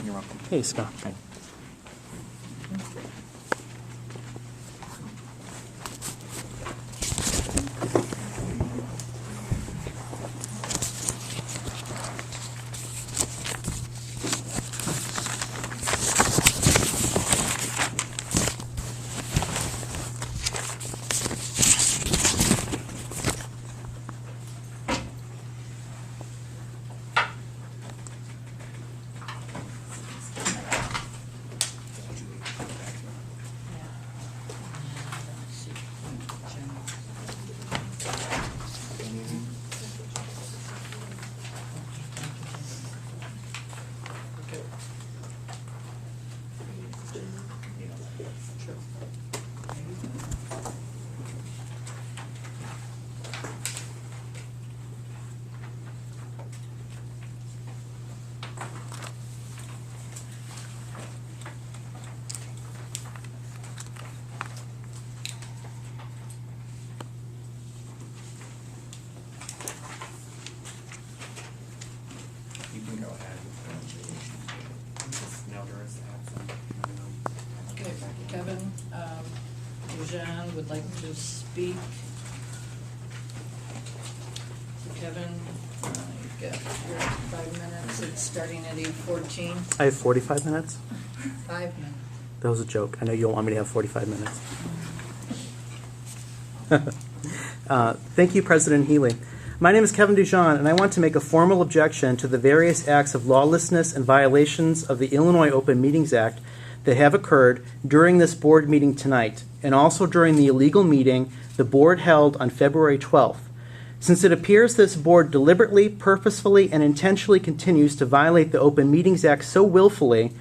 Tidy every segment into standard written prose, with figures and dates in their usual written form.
You're welcome. Hey, Scott. You can go ahead. Now there is Okay, Kevin, DuJan would like to speak. So Kevin, you've got your 5 minutes, it's starting at 8:14. I have 45 minutes? 5 minutes. That was a joke. I know you don't want me to have 45 minutes. Thank you, President Healy. My name is Kevin DuJan, and I want to make a formal objection to the various acts of lawlessness and violations of the Illinois Open Meetings Act that have occurred during this board meeting tonight, and also during the illegal meeting the board held on February 12th. Since it appears this board deliberately, purposefully, and intentionally continues to violate the Open Meetings Act so willfully,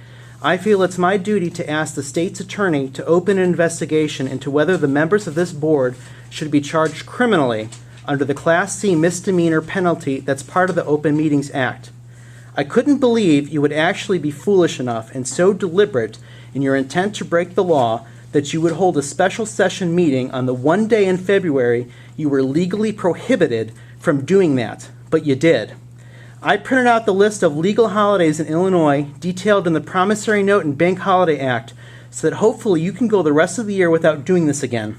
I feel it's my duty to ask the state's attorney to open an investigation into whether the members of this board should be charged criminally under the Class C misdemeanor penalty that's part of the Open Meetings Act. I couldn't believe you would actually be foolish enough and so deliberate in your intent to break the law that you would hold a special session meeting on the one day in February you were legally prohibited from doing that, but you did. I printed out the list of legal holidays in Illinois detailed in the Promissory Note and Bank Holiday Act so that hopefully you can go the rest of the year without doing this again.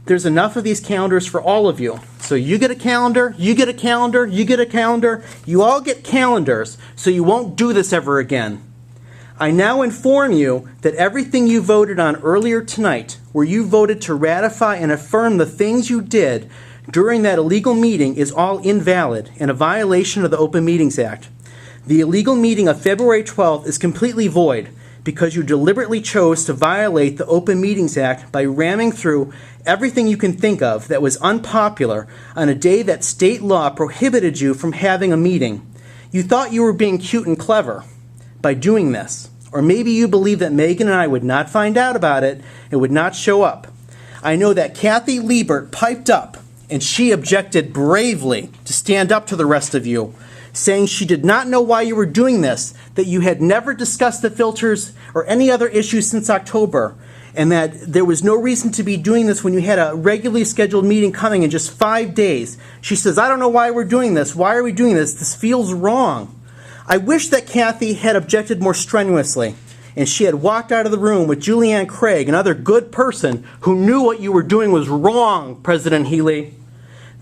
There's enough of these calendars for all of you. So you get a calendar, you get a calendar, you get a calendar, you all get calendars so you won't do this ever again. I now inform you that everything you voted on earlier tonight, where you voted to ratify and affirm the things you did during that illegal meeting, is all invalid and a violation of the Open Meetings Act. The illegal meeting of February 12th is completely void because you deliberately chose to violate the Open Meetings Act by ramming through everything you can think of that was unpopular on a day that state law prohibited you from having a meeting. You thought you were being cute and clever by doing this. Or maybe you believe that Megan and I would not find out about it and would not show up. I know that Kathy Liebert piped up and she objected bravely to stand up to the rest of you, saying she did not know why you were doing this, that you had never discussed the filters or any other issues since October, and that there was no reason to be doing this when you had a regularly scheduled meeting coming in just 5 days. She says, I don't know why we're doing this. Why are we doing this? This feels wrong. I wish that Kathy had objected more strenuously, and she had walked out of the room with Julianne Craig, another good person who knew what you were doing was wrong, President Healy.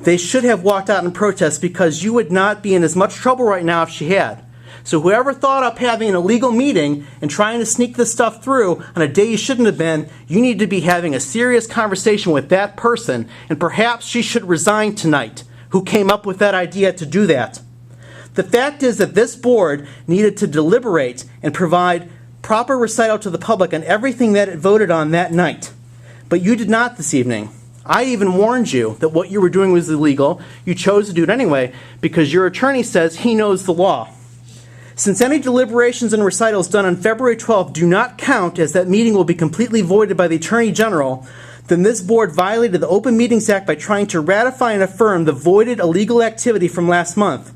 They should have walked out in protest because you would not be in as much trouble right now if she had. So whoever thought up having an illegal meeting and trying to sneak this stuff through on a day you shouldn't have been, you need to be having a serious conversation with that person, and perhaps she should resign tonight, who came up with that idea to do that. The fact is that this board needed to deliberate and provide proper recital to the public on everything that it voted on that night. But you did not this evening. I even warned you that what you were doing was illegal. You chose to do it anyway because your attorney says he knows the law. Since any deliberations and recitals done on February 12th do not count, as that meeting will be completely voided by the Attorney General, then this board violated the Open Meetings Act by trying to ratify and affirm the voided illegal activity from last month.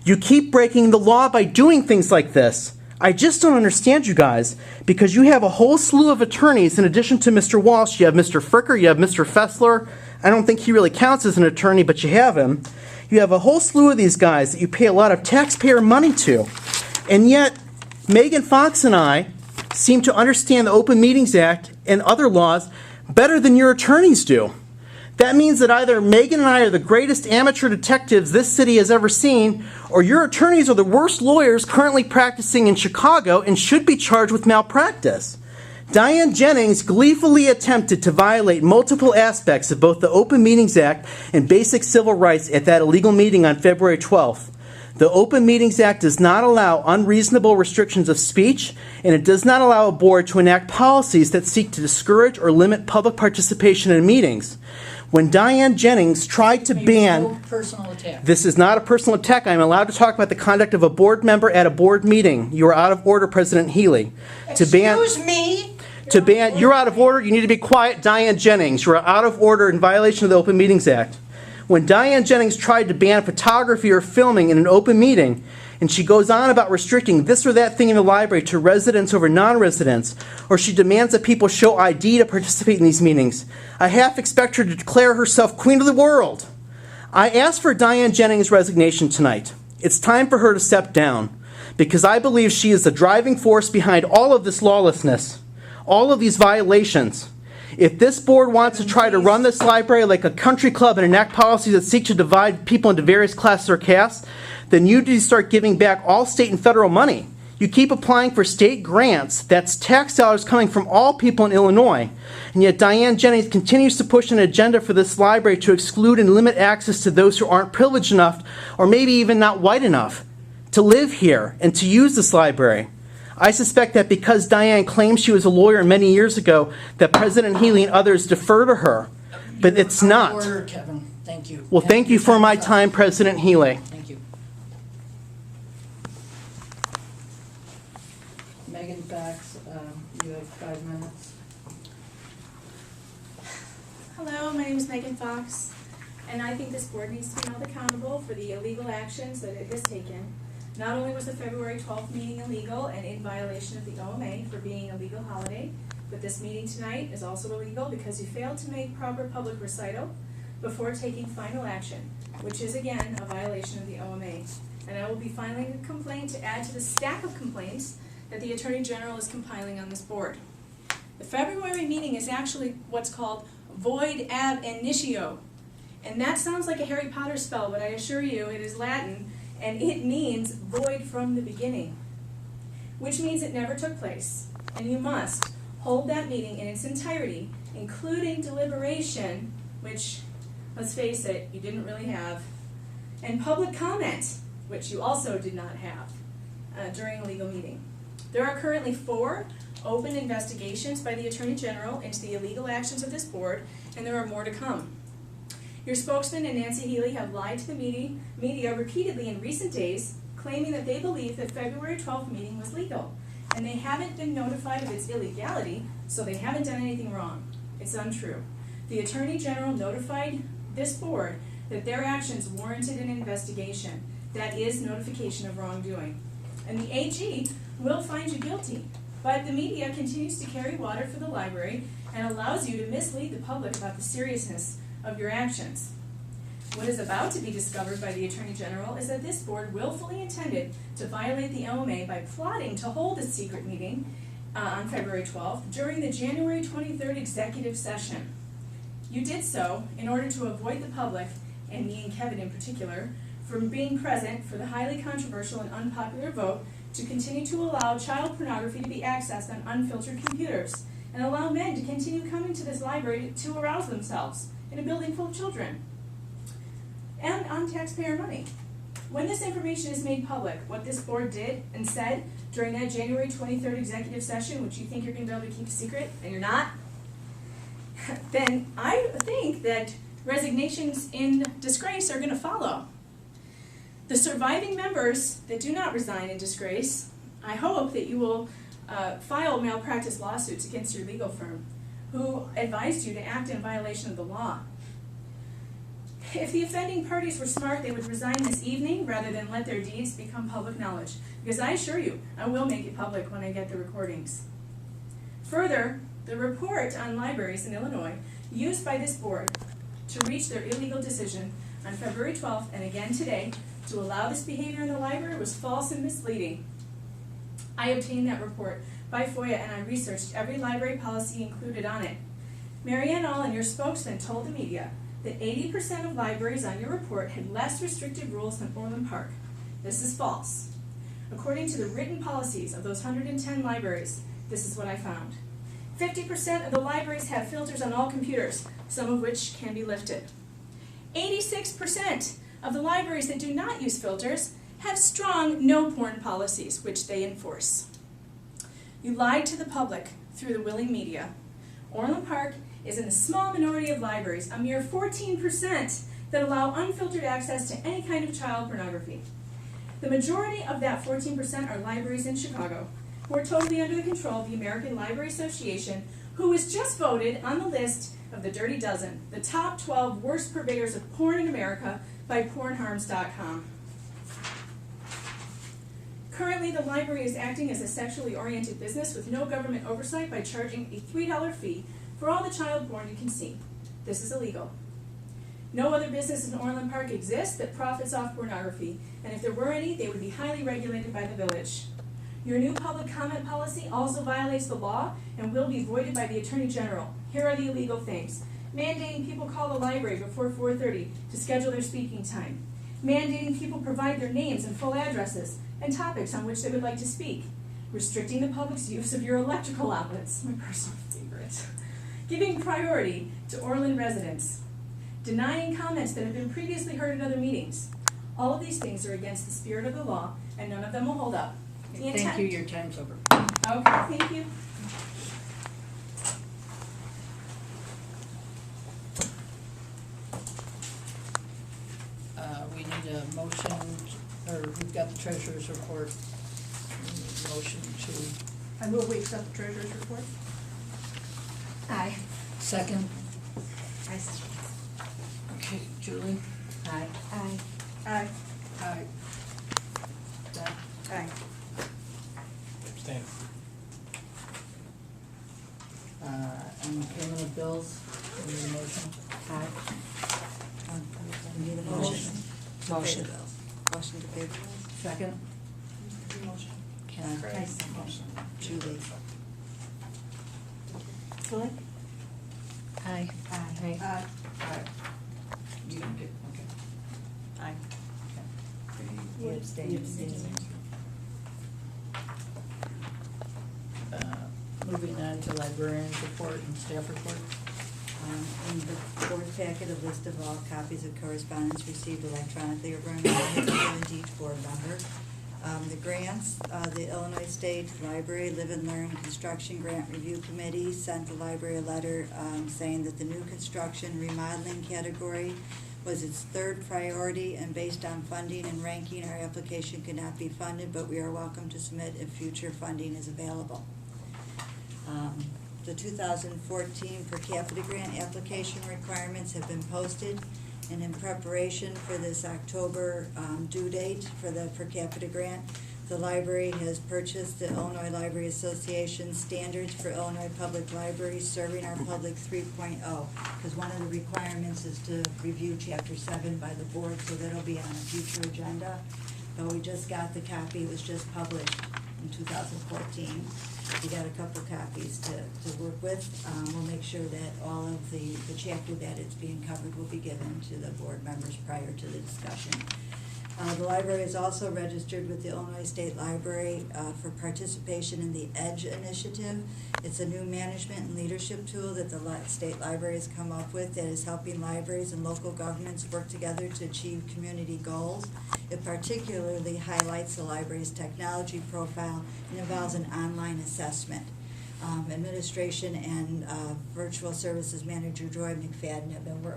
You keep breaking the law by doing things like this. I just don't understand you guys, because you have a whole slew of attorneys in addition to Mr. Walsh. You have Mr. Fricker, you have Mr. Fessler. I don't think he really counts as an attorney, but you have him. You have a whole slew of these guys that you pay a lot of taxpayer money to. And yet, Megan Fox and I seem to understand the Open Meetings Act and other laws better than your attorneys do. That means that either Megan and I are the greatest amateur detectives this city has ever seen, or your attorneys are the worst lawyers currently practicing in Chicago and should be charged with malpractice. DuJan Jennings gleefully attempted to violate multiple aspects of both the Open Meetings Act and basic civil rights at that illegal meeting on February 12th. The Open Meetings Act does not allow unreasonable restrictions of speech, and it does not allow a board to enact policies that seek to discourage or limit public participation in meetings. When DuJan Jennings tried to ban... No personal attack. This is not a personal attack. I'm allowed to talk about the conduct of a board member at a board meeting. You are out of order, President Healy. Excuse me? You're out of order. You need to be quiet, DuJan Jennings. You are out of order in violation of the Open Meetings Act. When DuJan Jennings tried to ban photography or filming in an open meeting, and she goes on about restricting this or that thing in the library to residents over non-residents, or she demands that people show ID to participate in these meetings, I half expect her to declare herself queen of the world. I asked for DuJan Jennings' resignation tonight. It's time for her to step down, because I believe she is the driving force behind all of this lawlessness, all of these violations. If this board wants to try to run this library like a country club and enact policies that seek to divide people into various classes or castes, then you need to start giving back all state and federal money. You keep applying for state grants. That's tax dollars coming from all people in Illinois. And yet DuJan Jennings continues to push an agenda for this library to exclude and limit access to those who aren't privileged enough, or maybe even not white enough, to live here and to use this library. I suspect that because DuJan claims she was a lawyer many years ago, that President Healy and others defer to her. But it's not. Order, Kevin. Thank you. Well, thank you for my time, President Healy. Thank you. Megan Fox, you have 5 minutes. Hello, my name is Megan Fox, and I think this board needs to be held accountable for the illegal actions that it has taken. Not only was the February 12th meeting illegal and in violation of the OMA for being a legal holiday, but this meeting tonight is also illegal because you failed to make proper public recital before taking final action, which is again a violation of the OMA. And I will be filing a complaint to add to the stack of complaints that the Attorney General is compiling on this board. The February meeting is actually what's called void ab initio. And that sounds like a Harry Potter spell, but I assure you it is Latin, and it means void from the beginning, which means it never took place. And you must hold that meeting in its entirety, including deliberation, which, let's face it, you didn't really have, and public comment, which you also did not have during a legal meeting. There are currently 4 open investigations by the Attorney General into the illegal actions of this board, and there are more to come. Your spokesman and Nancy Healy have lied to the media repeatedly in recent days, claiming that they believe that February 12th meeting was legal, and they haven't been notified of its illegality, so they haven't done anything wrong. It's untrue. The Attorney General notified this board that their actions warranted an investigation. That is notification of wrongdoing. And the AG will find you guilty, but the media continues to carry water for the library and allows you to mislead the public about the seriousness of your actions. What is about to be discovered by the Attorney General is that this board willfully intended to violate the OMA by plotting to hold a secret meeting on February 12th during the January 23rd executive session. You did so in order to avoid the public, and me and Kevin in particular, from being present for the highly controversial and unpopular vote to continue to allow child pornography to be accessed on unfiltered computers and allow men to continue coming to this library to arouse themselves in a building full of children, and on taxpayer money. When this information is made public, what this board did and said during that January 23rd executive session, which you think you're going to be able to keep a secret, and you're not, then I think that resignations in disgrace are going to follow. The surviving members that do not resign in disgrace, I hope that you will file malpractice lawsuits against your legal firm who advised you to act in violation of the law. If the offending parties were smart, they would resign this evening rather than let their deeds become public knowledge, because I assure you, I will make it public when I get the recordings. Further, the report on libraries in Illinois used by this board to reach their illegal decision on February 12th and again today to allow this behavior in the library was false and misleading. I obtained that report by FOIA and I researched every library policy included on it. Marianne Allen, your spokesman, told the media that 80% of libraries on your report had less restrictive rules than Orland Park. This is false. According to the written policies of those 110 libraries, this is what I found. 50% of the libraries have filters on all computers, some of which can be lifted. 86% of the libraries that do not use filters have strong no porn policies, which they enforce. You lied to the public through the willing media. Orland Park is in the small minority of libraries, a mere 14%, that allow unfiltered access to any kind of child pornography. The majority of that 14% are libraries in Chicago, who are totally under the control of the American Library Association, who was just voted on the list of the Dirty Dozen, the top 12 worst purveyors of porn in America by pornharms.com. Currently, the library is acting as a sexually oriented business with no government oversight by charging a $3 fee for all the child porn you can see. This is illegal. No other business in Orland Park exists that profits off pornography, and if there were any, they would be highly regulated by the village. Your new public comment policy also violates the law and will be voided by the Attorney General. Here are the illegal things. Mandating people call the library before 4:30 to schedule their speaking time. Mandating people provide their names and full addresses and topics on which they would like to speak. Restricting the public's use of your electrical outlets, my personal favorite. Giving priority to Orland residents. Denying comments that have been previously heard at other meetings. All of these things are against the spirit of the law, and none of them will hold up. The Thank intent- you, your time's over. Okay, thank you. We need a motion, or we've got the treasurer's report. We need a motion to, I move we accept the treasurer's report. Aye. second. Aye. Okay, Julie? Aye. Aye. Aye. Aye. Done. Aye. Abstain. And payment of bills, we need a motion. Aye. Need a Motion. Motion. Motion to pay the bills. Second? Motion. Ken? Aye, second. Julie? Julie? Aye. Aye. Aye. Aye. You didn't get, okay. Aye. You abstained. Moving on to librarian's report and staff report. In the board packet, a list of all copies of correspondence received electronically or by mail given to each board member. The grants, the Illinois State Library Live and Learn Construction Grant Review Committee sent the library a letter saying that the new construction remodeling category was its third priority, and based on funding and ranking, our application could not be funded, but we are welcome to submit if future funding is available. The 2014 per capita grant application requirements have been posted, and in preparation for this October due date for the per capita grant, the library has purchased the Illinois Library Association Standards for Illinois Public Libraries Serving Our Public 3.0, because one of the requirements is to review Chapter 7 by the board, so that'll be on a future agenda. But we just got the copy, it was just published in 2014. We got a couple copies to work with. We'll make sure that all of the chapter that it's being covered will be given to the board members prior to the discussion. The library is also registered with the Illinois State Library for participation in the EDGE initiative. It's a new management and leadership tool that the state library has come up with that is helping libraries and local governments work together to achieve community goals. It particularly highlights the library's technology profile and involves an online assessment. Administration and Virtual Services Manager Joy McFadden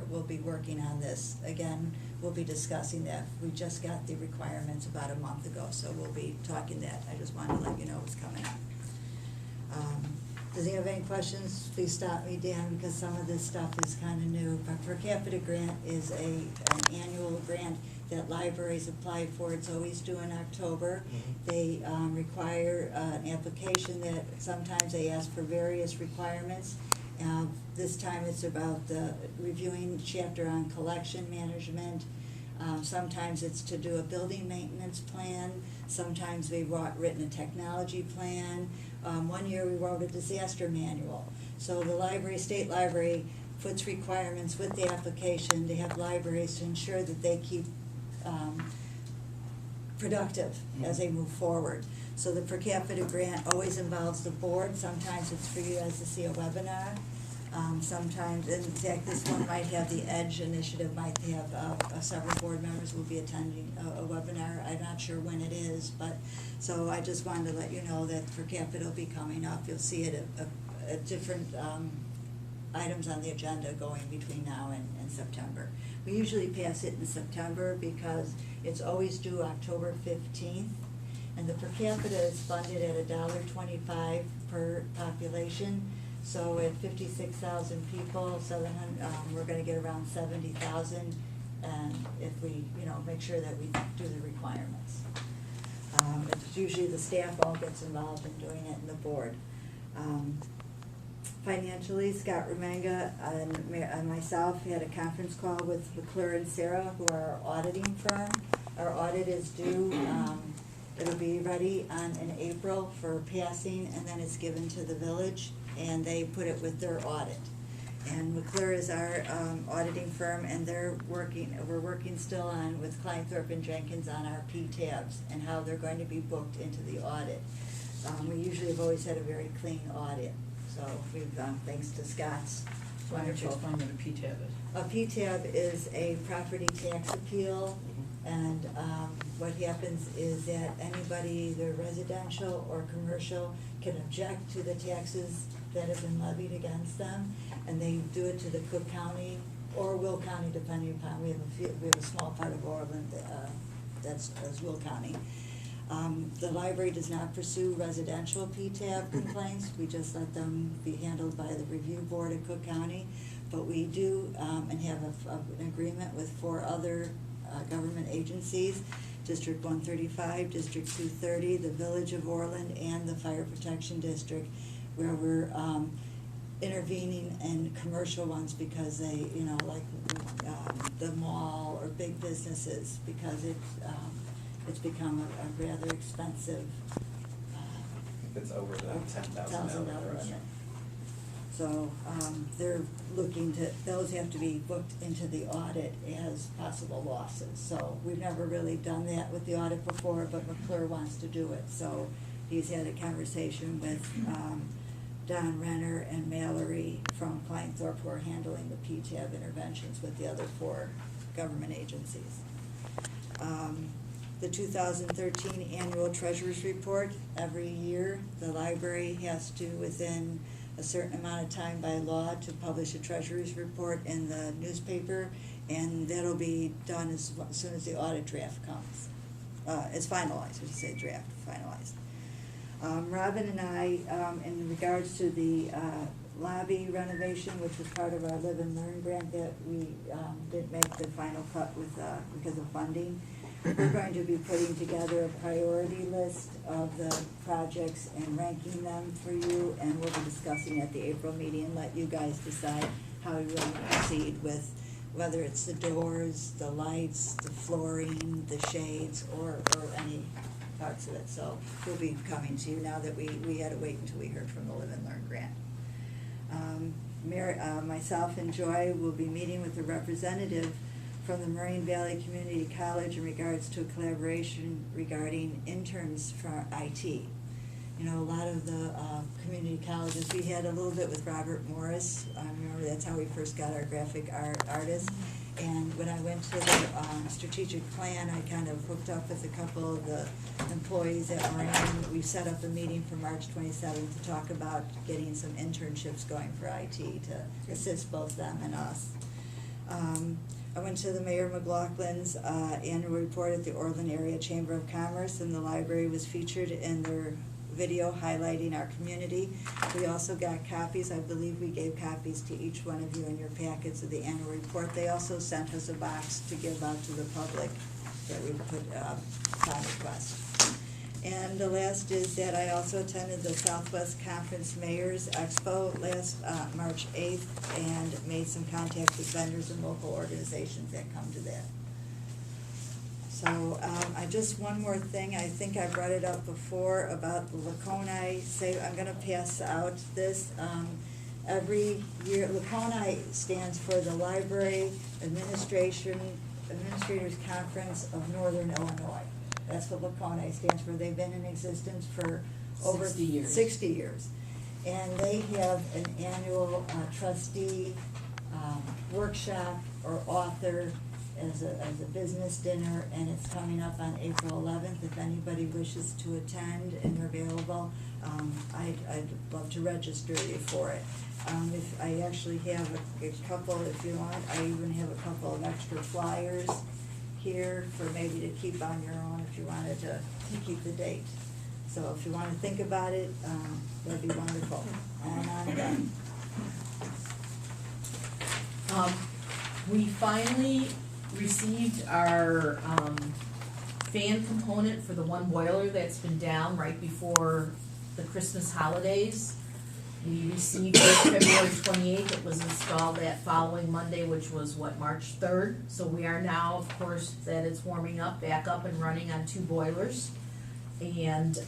will be working on this. Again, we'll be discussing that. We just got the requirements about a month ago, so we'll be talking that. I just wanted to let you know what's coming up. Does anyone have any questions? Please stop me, Dan, because some of this stuff is kind of new. But per capita grant is an annual grant that libraries apply for. It's always due in October. They require an application that sometimes they ask for various requirements. This time it's about the reviewing chapter on collection management, Sometimes it's to do a building maintenance plan, sometimes we've written a technology plan. One year we wrote a disaster manual. So the library, state library, puts requirements with the application to have libraries to ensure that they keep productive as they move forward. So the per capita grant always involves the board. Sometimes it's for you guys to see a webinar. Sometimes, in fact, this one might have the EDGE initiative, might have several board members will be attending a webinar. I'm not sure when it is, but, so I just wanted to let you know that per capita will be coming up. You'll see it at different items on the agenda going between now and September. We usually pass it in September because it's always due October 15th. And the per capita is funded at $1.25 per population. So at 56,000 people, 700, we're going to get around 70,000, and if we, make sure that we do the requirements. It's usually the staff all gets involved in doing it, and the board. Financially, Scott Remanga and myself had a conference call with McClure and Sarah, who are our auditing firm. Our audit is due. It'll be ready in April for passing, and then it's given to the village, and they put it with their audit. And McClure is our auditing firm, and we're working still on, with Kleinthorpe and Jenkins, on our P-tabs and how they're going to be booked into the audit. We usually have always had a very clean audit, so we've, thanks to Scott's So I have to wonderful. explain what a P-tab is. A P-tab is a property tax appeal, and what happens is that anybody, either residential or commercial, can object to the taxes that have been levied against them, and they do it to the Cook County or Will County, depending upon, we have a small part of Orland that's Will County. The library does not pursue residential PTAB complaints. We just let them be handled by the review board at Cook County. But we do and have an agreement with 4 other government agencies, District 135, District 230, the Village of Orland, and the Fire Protection District, where we're intervening in commercial ones because they, like the mall or big businesses, because it's become a rather expensive. If it's over the $10,000 $1,000 limit. limit. So they're looking to, those have to be booked into the audit as possible losses. So we've never really done that with the audit before, but McClure wants to do it. So he's had a conversation with Don Renner and Mallory from Kleinthorpe, who are handling the PTAB interventions with the other 4 government agencies. The 2013 annual treasurer's report, every year the library has to, within a certain amount of time by law, to publish a treasurer's report in the newspaper, and that'll be done as soon as the audit draft comes. It's finalized, I should say draft, finalized. Robin and I, in regards to the lobby renovation, which was part of our Live and Learn grant that we didn't make the final cut with because of funding, we're going to be putting together a priority list of the projects and ranking them for you, and we'll be discussing at the April meeting and let you guys decide how you want to proceed with whether it's the doors, the lights, the flooring, the shades, or any parts of it. So we'll be coming to you now that we had to wait until we heard from the Live and Learn grant. Myself and Joy will be meeting with a representative from the Moraine Valley Community College in regards to a collaboration regarding interns for IT. A lot of the community colleges, we had a little bit with Robert Morris. I remember that's how we first got our graphic artist. And when I went to the strategic plan, I kind of hooked up with a couple of the employees at Moraine. We set up a meeting for March 27th to talk about getting some internships going for IT to assist both them and us. I went to the Mayor McLaughlin's annual report at the Orland Area Chamber of Commerce, and the library was featured in their video highlighting our community. We also got copies. I believe we gave copies to each one of you in your packets of the annual report. They also sent us a box to give out to the public that we put upon request. And the last is that I also attended the Southwest Conference Mayors Expo last March 8th and made some contact with vendors and local organizations that come to that. So, one more thing, I think I brought it up before about the Laconia, I'm gonna pass out this, every year. Laconia stands for the Library Administrators Conference of Northern Illinois. That's what Laconia stands for. They've been in existence for over 60 years. 60 years. And they have an annual trustee workshop or author as a business dinner, and it's coming up on April 11th. If anybody wishes to attend and they're available, I'd love to register you for it. If I actually have a couple, if you want, I even have a couple of extra flyers here for maybe to keep on your own if you wanted to keep the date. So if you want to think about it, that'd be wonderful. And I'm done. We finally received our fan component for the one boiler that's been down right before the Christmas holidays. We received it February 28th. It was installed that following Monday, which was March 3rd. So we are now, of course, that it's warming up, back up and running on 2 boilers. And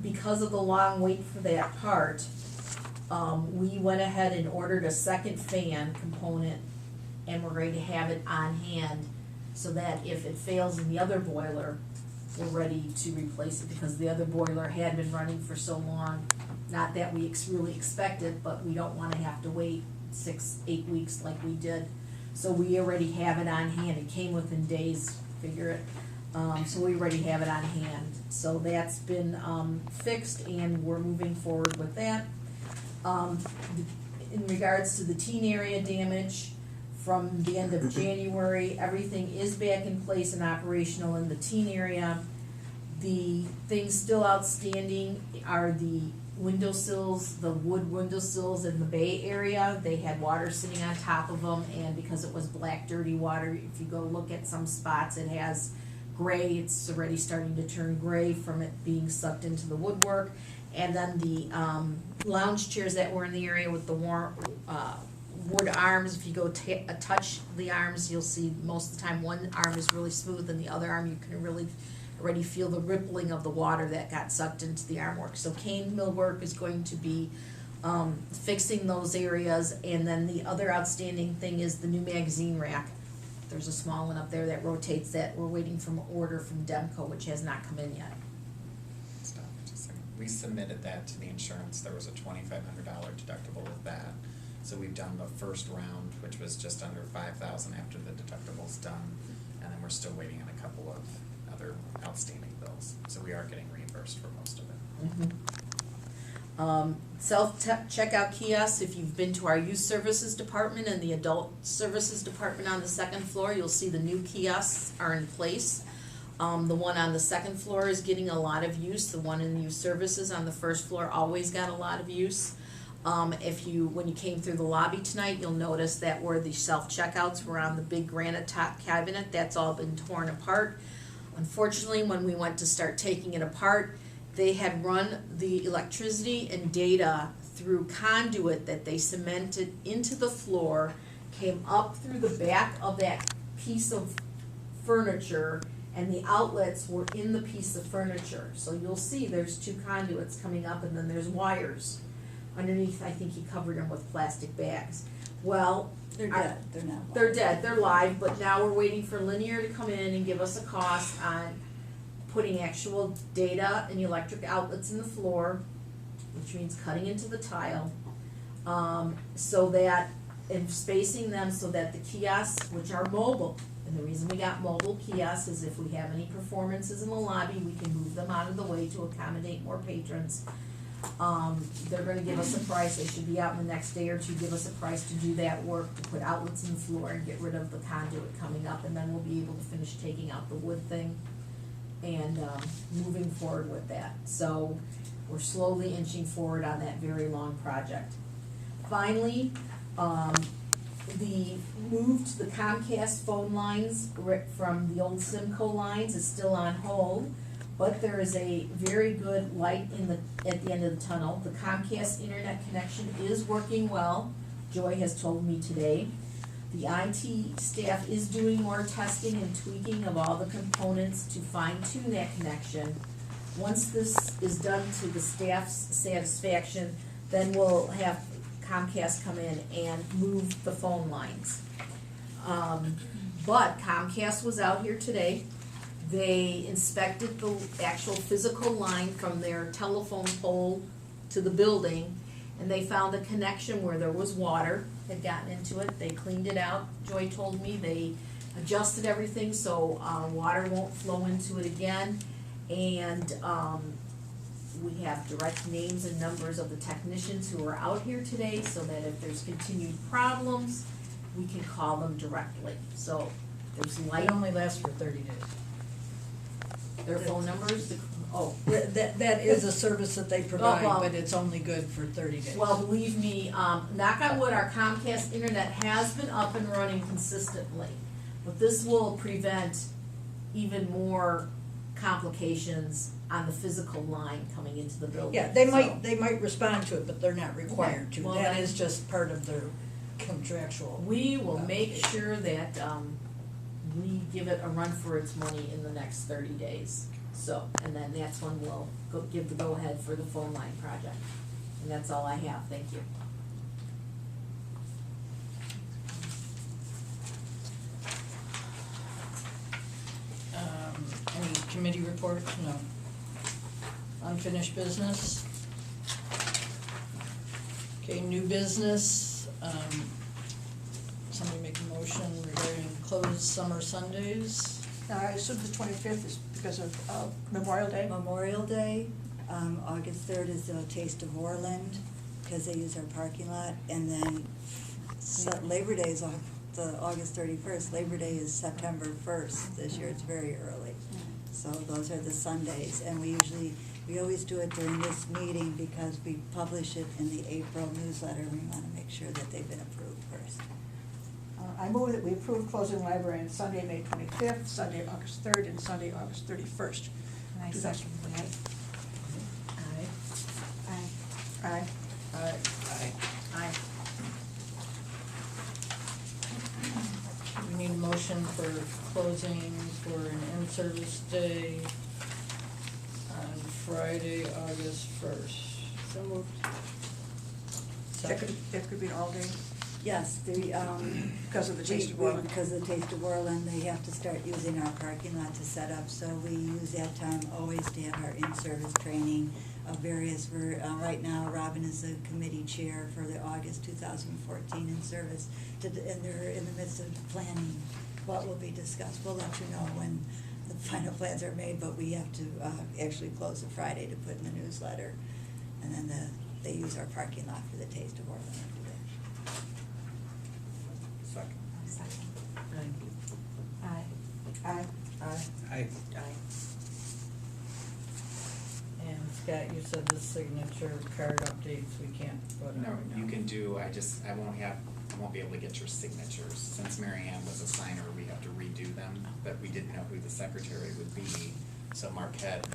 because of the long wait for that part, we went ahead and ordered a second fan component, and we're going to have it on hand so that if it fails in the other boiler, we're ready to replace it, because the other boiler had been running for so long. Not that we really expect it, but we don't want to have to wait 6-8 weeks like we did. So we already have it on hand. It came within days, figure it. So we already have it on hand. So that's been fixed, and we're moving forward with that. In regards to the teen area damage, from the end of January, everything is back in place and operational in the teen area. The things still outstanding are the windowsills, the wood windowsills in the bay area. They had water sitting on top of them, and because it was black, dirty water, if you go look at some spots, it has gray. It's already starting to turn gray from it being sucked into the woodwork. And then the lounge chairs that were in the area with the wood arms, if you go touch the arms, you'll see most of the time one arm is really smooth, and the other arm you can really already feel the rippling of the water that got sucked into the armwork. So Kane Millwork is going to be fixing those areas. And then the other outstanding thing is the new magazine rack. There's a small one up there that rotates that. We're waiting for an order from Demco, which has not come in yet. Stop just a second. We submitted that to the insurance. There was a $2,500 deductible with that. So we've done the first round, which was just under $5,000 after the deductible's done, and then we're still waiting on a couple of other outstanding bills. So we are getting reimbursed for most of it. Self-checkout kiosks, if you've been to our youth services department and the adult services department on the second floor, you'll see the new kiosks are in place. The one on the second floor is getting a lot of use. The one in youth services on the first floor always got a lot of use. When you came through the lobby tonight, you'll notice that where the self-checkouts were on the big granite top cabinet, that's all been torn apart. Unfortunately, when we went to start taking it apart, they had run the electricity and data through conduit that they cemented into the floor, came up through the back of that piece of furniture, and the outlets were in the piece of furniture. So you'll see there's 2 conduits coming up, and then there's wires underneath. I think he covered them with plastic bags. Well, They're dead, they're not live. they're dead, they're live, but now we're waiting for Linear to come in and give us a cost on putting actual data and electric outlets in the floor, which means cutting into the tile, so that, and spacing them so that the kiosks, which are mobile, and the reason we got mobile kiosks is if we have any performances in the lobby, we can move them out of the way to accommodate more patrons. They're gonna give us a price. They should be out in the next day or 2, give us a price to do that work, to put outlets in the floor and get rid of the conduit coming up, and then we'll be able to finish taking out the wood thing and moving forward with that. So we're slowly inching forward on that very long project. Finally, the move to the Comcast phone lines from the old Simco lines is still on hold. But there is a very good light at the end of the tunnel. The Comcast internet connection is working well, Joy has told me today. The IT staff is doing more testing and tweaking of all the components to fine tune that connection. Once this is done to the staff's satisfaction, then we'll have Comcast come in and move the phone lines. But Comcast was out here today. They inspected the actual physical line from their telephone pole to the building, and they found a connection where there was water had gotten into it. They cleaned it out. Joy told me they adjusted everything so water won't flow into it again. And we have direct names and numbers of the technicians who are out here today, so that if there's continued problems, we can call them directly. So there's light. It only lasts for 30 days. Their phone numbers, That is a service that they provide, well- but it's only good for 30 days. well, believe me, knock on wood, our Comcast internet has been up and running consistently. But this will prevent even more complications on the physical line coming into the building. Yeah, they So- might respond to it, but they're not required to. Well, That then- is just part of their contractual. We will make sure that, we give it a run for its money in the next 30 days. So, and then that's when we'll give the go-ahead for the phone line project. And that's all I have, thank you. Any committee reports? No. Unfinished business? Okay, new business, somebody make a motion regarding closed summer Sundays. I assume the 25th is because of Memorial Day? Memorial Day, August 3rd is the Taste of Orland, because they use our parking lot, and then Labor Day is the August 31st, Labor Day is September 1st, this year it's very early. So those are the Sundays, and we always do it during this meeting because we publish it in the April newsletter, we wanna make sure that they've been approved first. I move that we approve closing the library on Sunday, May 25th, Sunday, August 3rd, and Sunday, August 31st. I second that. Aye. Aye. Aye. Aye. We need a motion for closing for an in-service day on Friday, August 1st. So moved. Second. That could be an all day Yes, because of the Taste of Orland. because of the Taste of Orland, they have to start using our parking lot to set up, so we use that time always to have our in-service training of various, right now, Robin is the committee chair for the August 2014 in-service, and they're in the midst of planning what will be discussed. We'll let you know when the final plans are made, but we have to actually close the Friday to put in the newsletter, and then they use our parking lot for the Taste of Orland. Second. Aye. Aye. Aye. And Scott, you said the signature card updates, we can't put on. No, you can do, I won't be able to get your signatures. Since Mary Ann was a signer, we have to redo them, but we didn't know who the secretary would be. So Marquette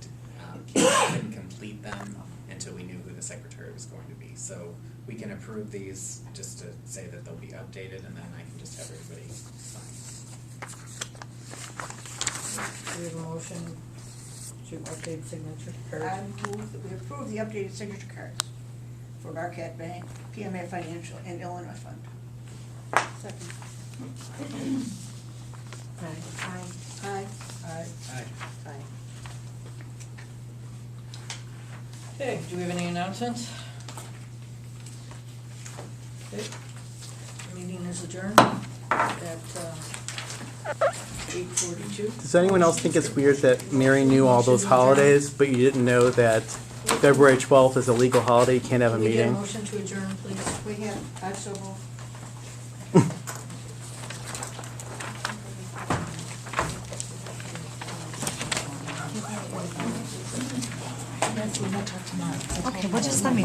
couldn't complete them until we knew who the secretary was going to be. So we can approve these just to say that they'll be updated, and then I can just have everybody sign. Do we have a motion to update signature cards? I move that we approve the updated signature cards for Marquette Bank, PMA Financial, and Illinois Fund. Second. Aye. Aye. Aye. Aye. Aye. Okay, do we have any announcements? Okay, meeting is adjourned at 8:42. Does anyone else think it's weird that Mary knew all those holidays, but you didn't know that February 12th is a legal holiday, you can't have a Can we get a meeting? motion to adjourn, please? We have, I so move. Okay, what does that mean?